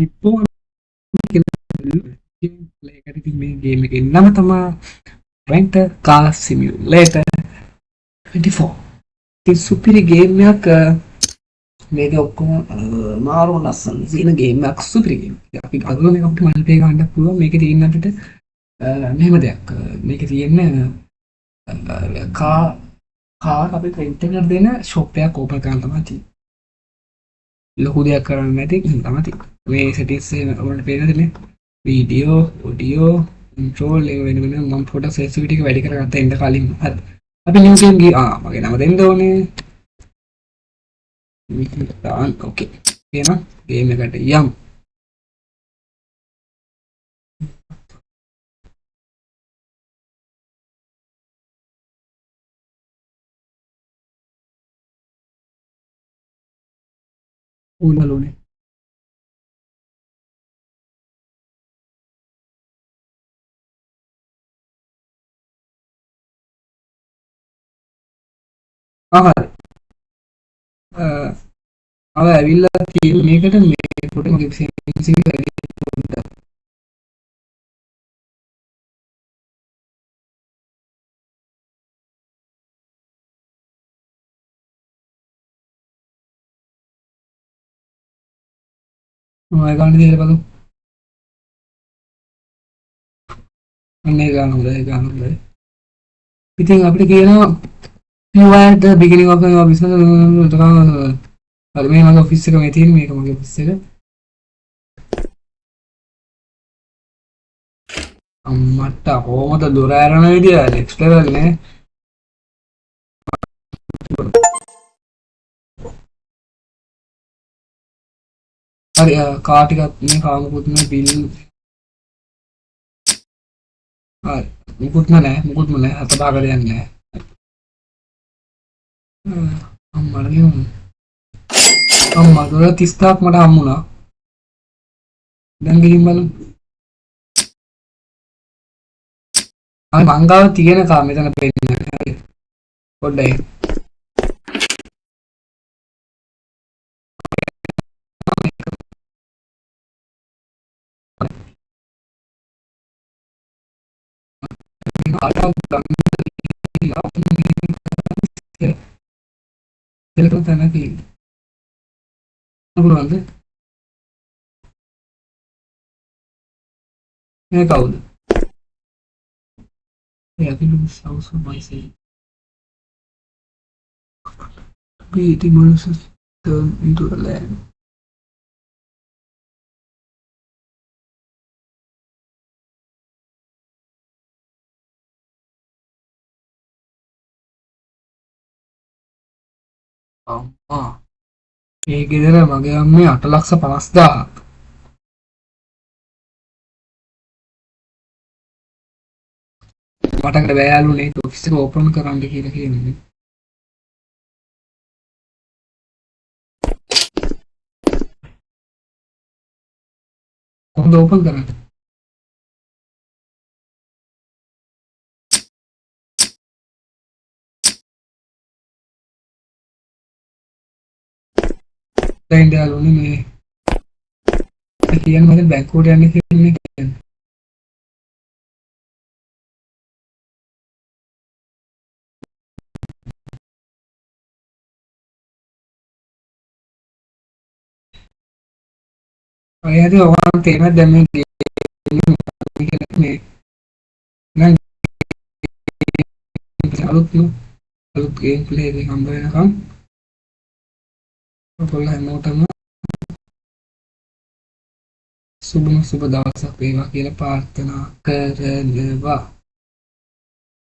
iPhone එකට ඉතින් මේ ගේම් එකේ නම තමයි Rent a Car Simulator 24. ඉතින් සුපිරි ගේම් එකක් මේක ඔක්කොම මාරු ලස්සන සීන ගේම් එකක් සුපිරි ගේම්. අපි අගල මේක අපිට මල්පේ ගන්න පුළුවන්. මේකේ තියෙන අපිට මෙහෙම දෙයක්. මේකේ තියෙන කාර් අපි රෙන්ට් එකට දෙන ෂොප් එකක් ඕපන් කරන්න තමයි තියෙන්නේ. ලොකු දෙයක් කරන්න නැති තමයි තියෙන්නේ. මේ සෙටින්ග්ස් එක ඔයාලට පේනද මේ වීඩියෝ ඔඩියෝ කන්ට්‍රෝල් එක වෙන වෙන මම පොඩ්ඩක් සෙන්සිටිවිටි එක වැඩි කරගත්තා ඉන්න කලින්. හරි. අපි නිව් ගේම් ගියා. මගේ නම දෙන්න ඕනේ. දාන්න ඕකේ. එහෙනම් ගේම් එකට යමු. ඕනලෝනේ. හරි. ඇවිල්ලා තියෙන මේකට මේ පොඩි මගේ සෙන්සිටිවිටි එක වැඩි පොඩ්ඩක්. මම ගන්න දෙයක් බලමු. අන්න ඒ ගන්න හොඳයි ගන්න හොඳයි. ඉතින් අපිට කියනවා you are at the beginning of your business. හරි මේ මගේ ඔෆිස් එක මේ තියෙන මේක මගේ ඔෆිස් එක. අම්මට කොහොමද දොර ඇරන විදිය නෙක්ස්ට් ලෙවල් නේ. හරි කා ටිකක් මේ කාමුකුත් මේ බිල් හරි මුකුත්ම නැහැ අත භාග දෙයක් නැහැ. අම්මට කියමු අම්මා දොර 30ක් මට හම්බුණා. දැන් ගිහින් බලමු. මංගාව තියෙන කා මෙතන පෙන්නන්නේ. හරි පොඩ්ඩයි Telecom තැනක පුළුවන්ද? මේ කවුද? මේ අපි සවුස් මයිසෙල් Greedy monsters turn into a land. අම්මා මේ ගෙදර මගේ අම්මේ 8,50,000ක්. මට බෑලුනේ ඔෆිස් එක ඕපන් කරන්න කියලා කියන්නේ. කොහොමද ඕපන් කරන්නේ? දැන් යාළුවනේ මේ කියන්නේ මම බැංකුවට යන්න කියන්නේ. අයහද ඔයාලට තේරෙනවද දැන් මේ මේ නම් අලුත් ගේම් ප්ලේ එකක් හම්බ වෙනකම් ඔයගොල්ලෝ හැමෝටම සුබ දවසක් වේවා කියලා ප්‍රාර්ථනා කරනවා.